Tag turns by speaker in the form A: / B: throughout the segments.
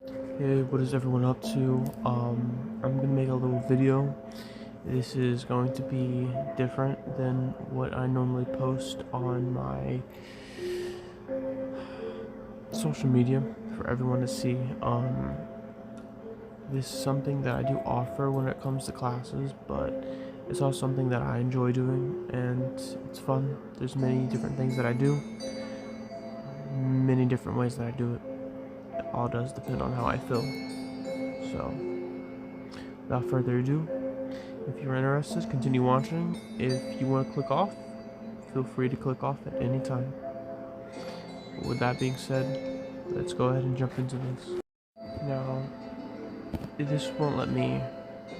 A: Hey, what is everyone up to? I'm gonna make a little video. This is going to be different than what I normally post on my social media for everyone to see. This is something that I do offer when it comes to classes, but it's also something that I enjoy doing, and it's fun. There's many different things that I do, many different ways that I do it. It all does depend on how I feel. So, without further ado, if you're interested, continue watching. If you want to click off, feel free to click off at any time. With that being said, let's go ahead and jump into this. Now, this won't let me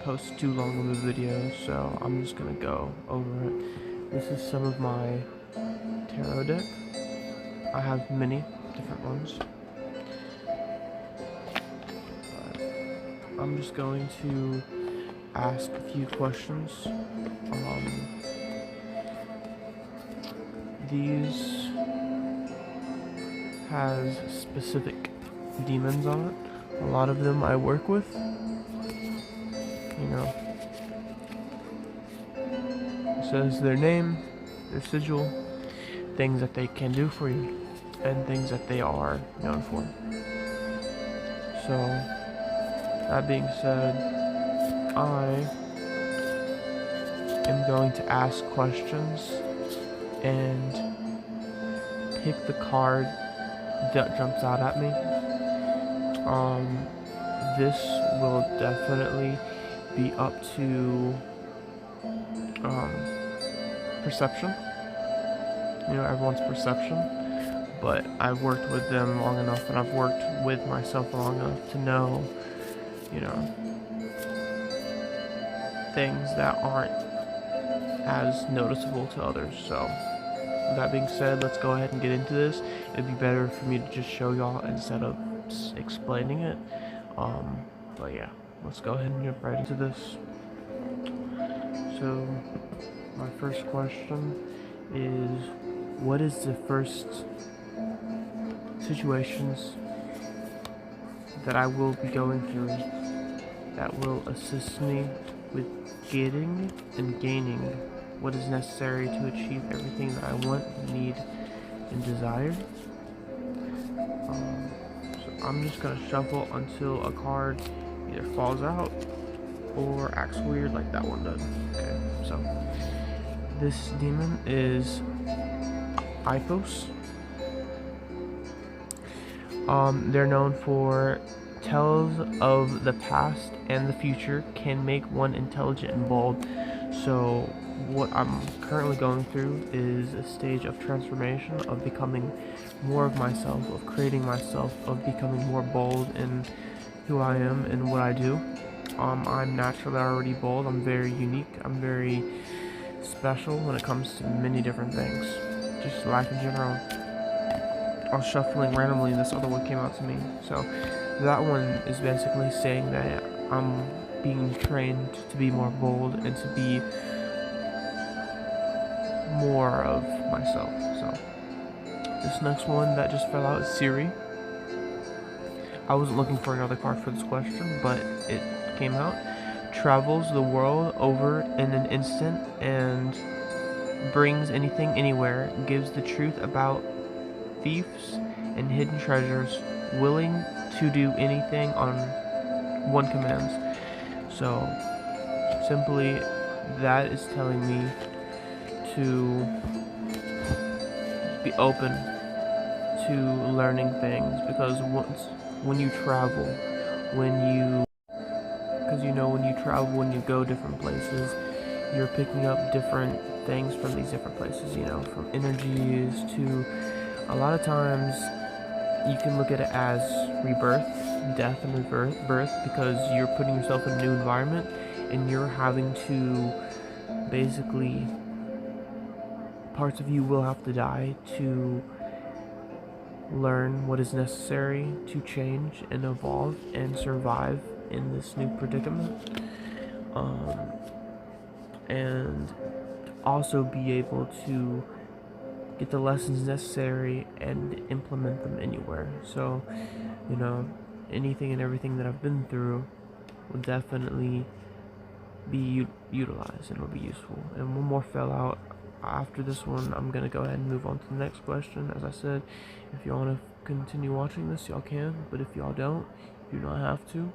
A: post too long of a video, so I'm just gonna go over it. This is some of my tarot deck. I have many different ones. But I'm just going to ask a few questions. These has specific demons on it. A lot of them I work with. You know, it says their name, their sigil, things that they can do for you, and things that they are known for. So, that being said, I am going to ask questions and pick the card that jumps out at me. This will definitely be up to perception. You know, everyone's perception. But I've worked with them long enough, and I've worked with myself long enough to know, you know, things that aren't as noticeable to others. So, with that being said, let's go ahead and get into this. It'd be better for me to just show y'all instead of explaining it. But yeah, let's go ahead and jump right into this. So, my first question is, what is the first situations that I will be going through that will assist me with getting and gaining what is necessary to achieve everything that I want, need, and desire? So I'm just gonna shuffle until a card either falls out or acts weird like that one does. Okay, so this demon is Ipos. They're known for tales of the past and the future, can make one intelligent and bold. So what I'm currently going through is a stage of transformation, of becoming more of myself, of creating myself, of becoming more bold in who I am and what I do. I'm naturally already bold. I'm very unique. I'm very special when it comes to many different things. Just life in general. I was shuffling randomly and this other one came out to me. So that one is basically saying that I'm being trained to be more bold and to be more of myself. So this next one that just fell out is Siri. I wasn't looking for another card for this question, but it came out. Travels the world over in an instant and brings anything anywhere, gives the truth about thieves and hidden treasures, willing to do anything on one commands. So simply that is telling me to be open to learning things, because when you travel, when you travel, when you go different places, you're picking up different things from these different places, you know, from energies to, a lot of times you can look at it as rebirth, death and rebirth, because you're putting yourself in a new environment and you're having to basically, parts of you will have to die to learn what is necessary to change and evolve and survive in this new predicament, and also be able to get the lessons necessary and implement them anywhere. So, you know, anything and everything that I've been through will definitely be utilized and will be useful. And one more fell out. After this one, I'm gonna go ahead and move on to the next question. As I said, if y'all want to continue watching this, y'all can, but if y'all don't, you do not have to.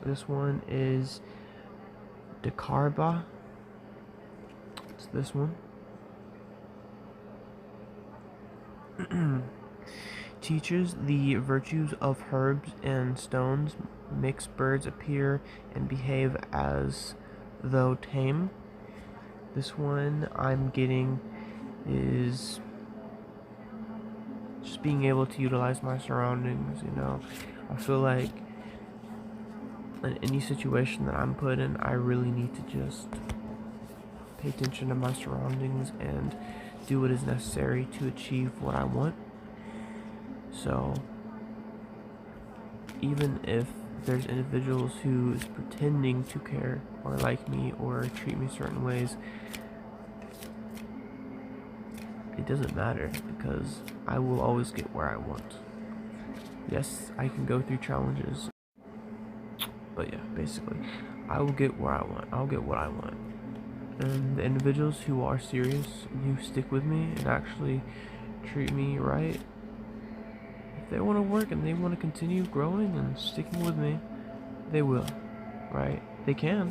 A: This one is Decarba. It's this one. Teaches the virtues of herbs and stones, makes birds appear and behave as though tame. This one I'm getting is just being able to utilize my surroundings, you know. I feel like in any situation that I'm put in, I really need to just pay attention to my surroundings and do what is necessary to achieve what I want. So even if there's individuals who is pretending to care or like me or treat me certain ways, it doesn't matter, because I will always get where I want. Yes, I can go through challenges, but yeah, basically, I will get where I want. I'll get what I want. And the individuals who are serious and who stick with me and actually treat me right, if they want to work and they want to continue growing and sticking with me, they will, right? They can.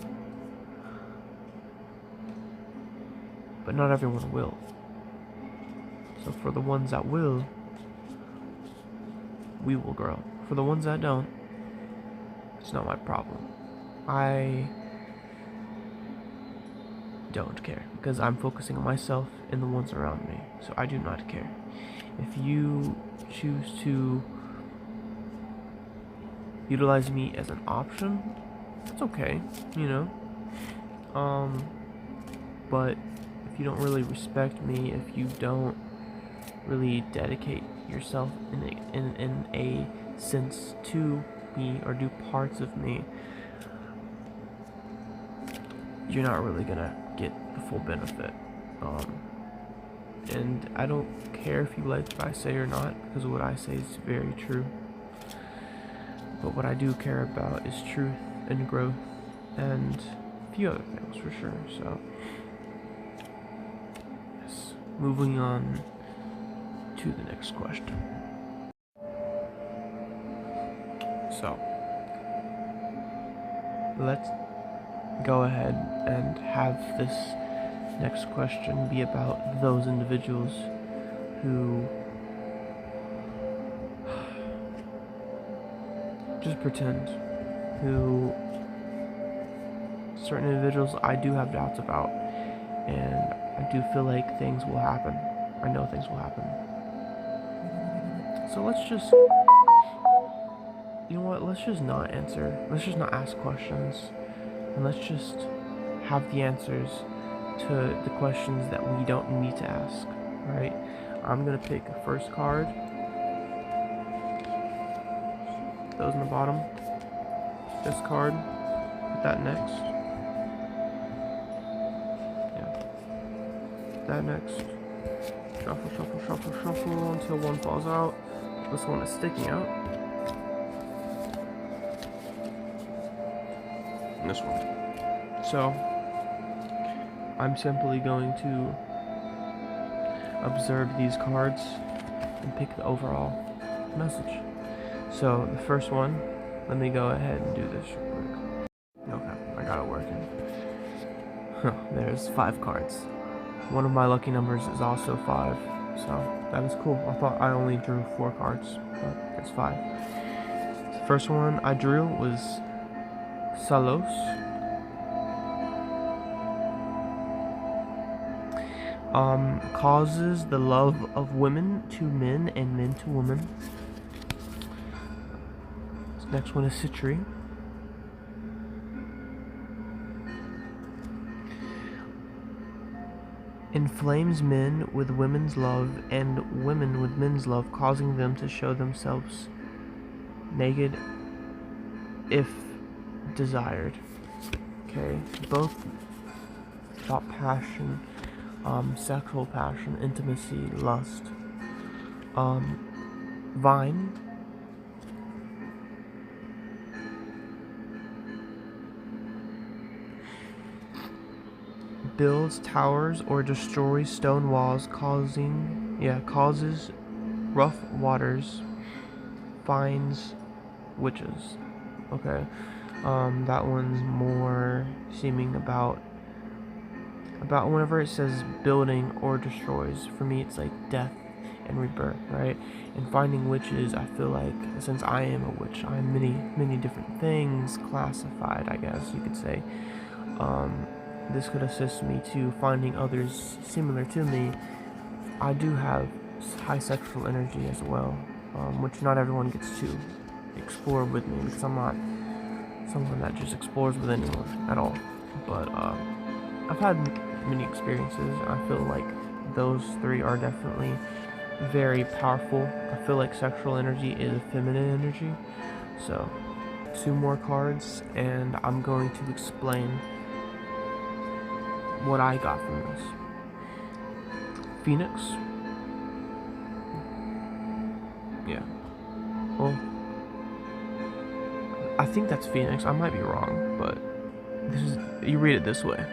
A: But not everyone will. So for the ones that will, we will grow. For the ones that don't, it's not my problem. I don't care, because I'm focusing on myself and the ones around me. So I do not care. If you choose to utilize me as an option, it's okay, you know. But if you don't really respect me, if you don't really dedicate yourself in a sense to me or do parts of me, you're not really gonna get the full benefit. And I don't care if you like what I say or not, because what I say is very true. But what I do care about is truth and growth and a few other things for sure. So yes, moving on to the next question. So let's go ahead and have this next question be about those individuals who just pretend, who certain individuals I do have doubts about, and I do feel like things will happen. I know things will happen. So let's just, you know what, let's just not answer, let's just not ask questions, and let's just have the answers to the questions that we don't need to ask, right? I'm gonna pick a first card, those in the bottom, this card, put that next, yeah, that next, shuffle, shuffle, shuffle, shuffle until one falls out. This one is sticking out, and this one. So I'm simply going to observe these cards and pick the overall message. So the first one, let me go ahead and do this real quick. Okay, I got it working. There's 5 cards. One of my lucky numbers is also 5, so that is cool. I thought I only drew 4 cards, but it's 5. The first one I drew was Salos. Causes the love of women to men and men to women. This next one is Citri. Inflames men with women's love and women with men's love, causing them to show themselves naked if desired. Okay, both about passion, sexual passion, intimacy, lust. Vine builds towers or destroys stone walls, causes rough waters, finds witches. Okay. That one's more seeming about whenever it says building or destroys. For me, it's like death and rebirth, right? And finding witches, I feel like since I am a witch, I'm many different things classified, I guess you could say. This could assist me to finding others similar to me. I do have high sexual energy as well, which not everyone gets to explore with me, because I'm not someone that just explores with anyone at all. But I've had many experiences. I feel like those three are definitely very powerful. I feel like sexual energy is a feminine energy. So, 2 more cards, and I'm going to explain what I got from this. Phoenix. Yeah. Well, I think that's Phoenix. I might be wrong, but you read it this way.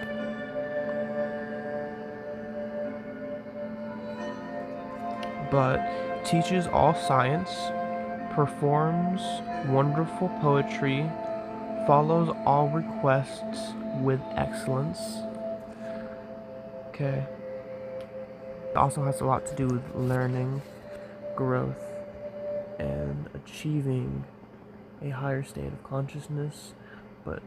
A: But teaches all science, performs wonderful poetry, follows all requests with excellence. Okay. It also has a lot to do with learning, growth, and achieving a higher state of consciousness, but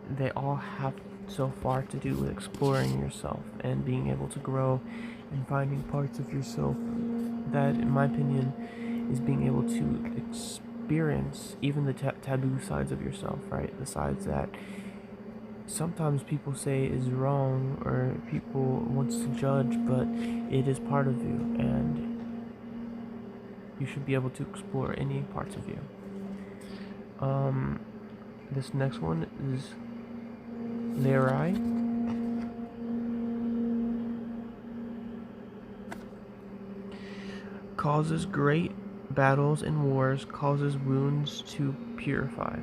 A: they all have so far to do with exploring yourself and being able to grow and finding parts of yourself that, in my opinion, is being able to experience even the taboo sides of yourself, right? The sides that sometimes people say is wrong or people wants to judge, but it is part of you, and you should be able to explore any parts of you. This next one is Lerai. Causes great battles and wars, causes wounds to purify.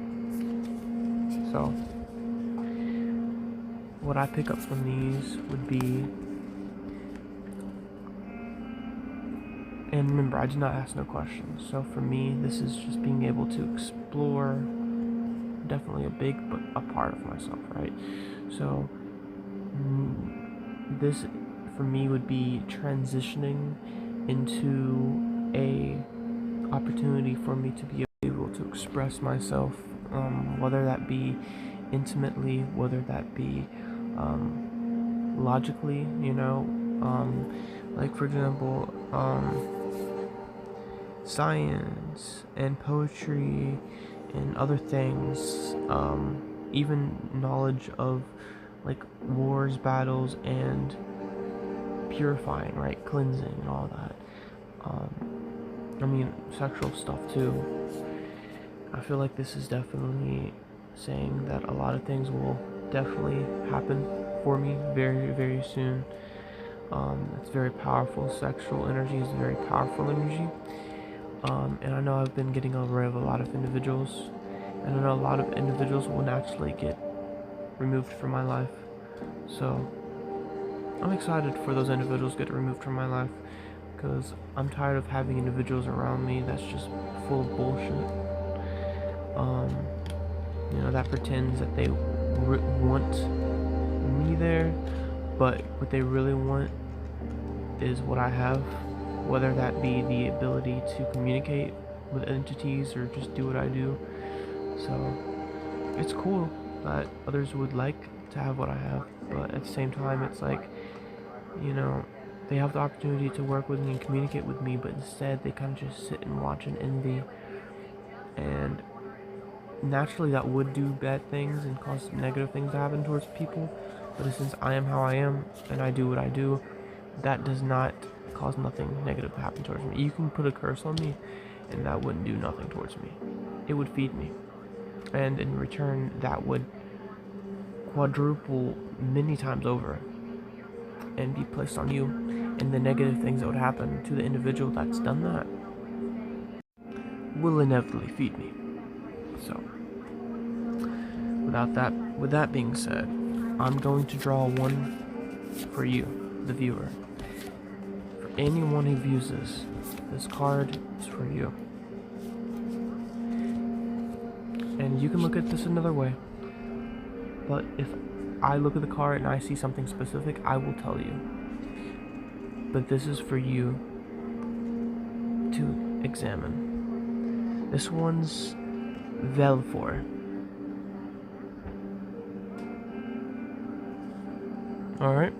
A: So, what I pick up from these would be, and remember, I did not ask no questions, so for me, this is just being able to explore definitely a part of myself, right? So, this for me would be transitioning into a opportunity for me to be able to express myself, whether that be intimately, whether that be logically, like for example, science and poetry and other things, even knowledge of like wars, battles, and purifying, right, cleansing and all that. Sexual stuff too. I feel like this is definitely saying that a lot of things will definitely happen for me very soon. It's very powerful. Sexual energy is very powerful energy. And I know I've been getting rid of a lot of individuals, and I know a lot of individuals will naturally get removed from my life. So I'm excited for those individuals to get removed from my life, because I'm tired of having individuals around me that's just full of bullshit. That pretends that they want me there, but what they really want is what I have, whether that be the ability to communicate with entities or just do what I do. So it's cool that others would like to have what I have, but at the same time, it's like, they have the opportunity to work with me and communicate with me, but instead they kind of just sit and watch and envy. And naturally that would do bad things and cause negative things to happen towards people, but since I am how I am and I do what I do, that does not cause nothing negative to happen towards me. You can put a curse on me and that wouldn't do nothing towards me. It would feed me, and in return that would quadruple many times over and be placed on you, and the negative things that would happen to the individual that's done that will inevitably feed me. So with that being said, I'm going to draw one for you, the viewer. For anyone who views this card is for you. And you can look at this another way, but if I look at the card and I see something specific, I will tell you. But this is for you to examine. This one's Velfor. Alright.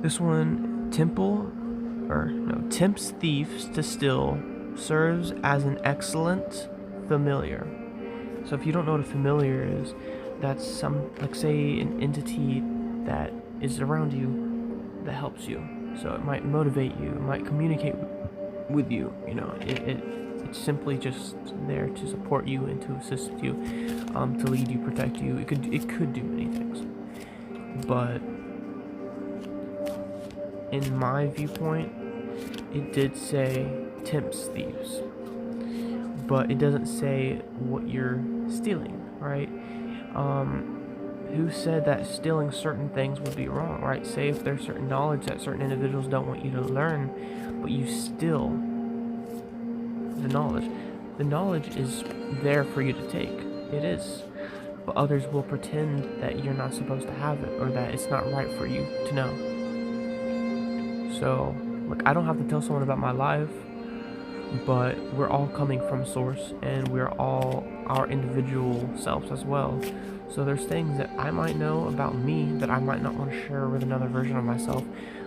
A: This one, tempts thieves to steal, serves as an excellent familiar. So if you don't know what a familiar is, that's like say an entity that is around you that helps you. So it might motivate you, it might communicate with you, it's simply just there to support you and to assist you, to lead you, protect you. It could do many things. But in my viewpoint, it did say tempts thieves, but it doesn't say what you're stealing, right? Who said that stealing certain things would be wrong, right? Say if there's certain knowledge that certain individuals don't want you to learn, but you steal the knowledge. The knowledge is there for you to take. It is. But others will pretend that you're not supposed to have it, or that it's not right for you to know. So, look, I don't have to tell someone about my life, but we're all coming from source, and we're all our individual selves as well. So there's things that I might know about me that I might not want to share with another version of myself,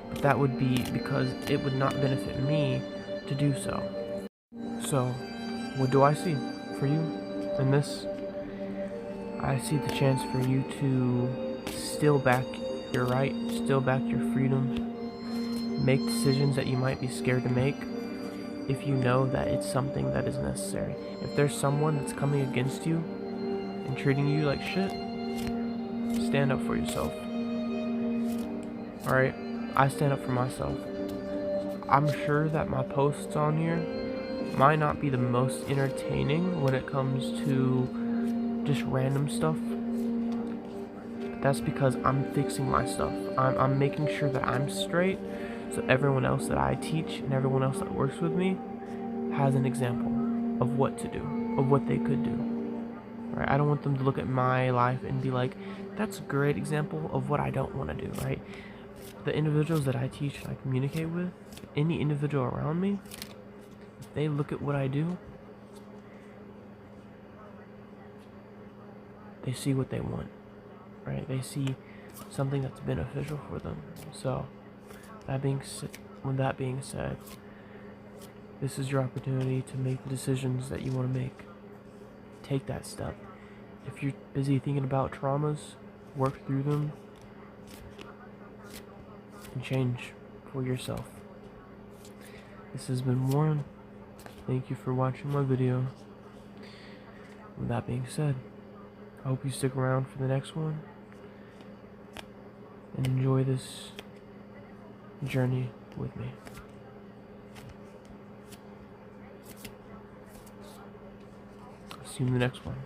A: but that would be because it would not benefit me to do so. So, what do I see for you in this? I see the chance for you to steal back your right, steal back your freedom, make decisions that you might be scared to make if you know that it's something that is necessary. If there's someone that's coming against you and treating you like shit, stand up for yourself. Alright? I stand up for myself. I'm sure that my posts on here might not be the most entertaining when it comes to just random stuff. But that's because I'm fixing my stuff. I'm making sure that I'm straight, so everyone else that I teach and everyone else that works with me has an example of what to do, of what they could do. Right? I don't want them to look at my life and be like, that's a great example of what I don't want to do, right? The individuals that I teach and I communicate with, any individual around me, if they look at what I do, they see what they want, right? They see something that's beneficial for them. So, with that being said, this is your opportunity to make the decisions that you want to make. Take that step. If you're busy thinking about traumas, work through them and change for yourself. This has been Warren. Thank you for watching my video. With that being said, I hope you stick around for the next one and enjoy this journey with me. I'll see you in the next one.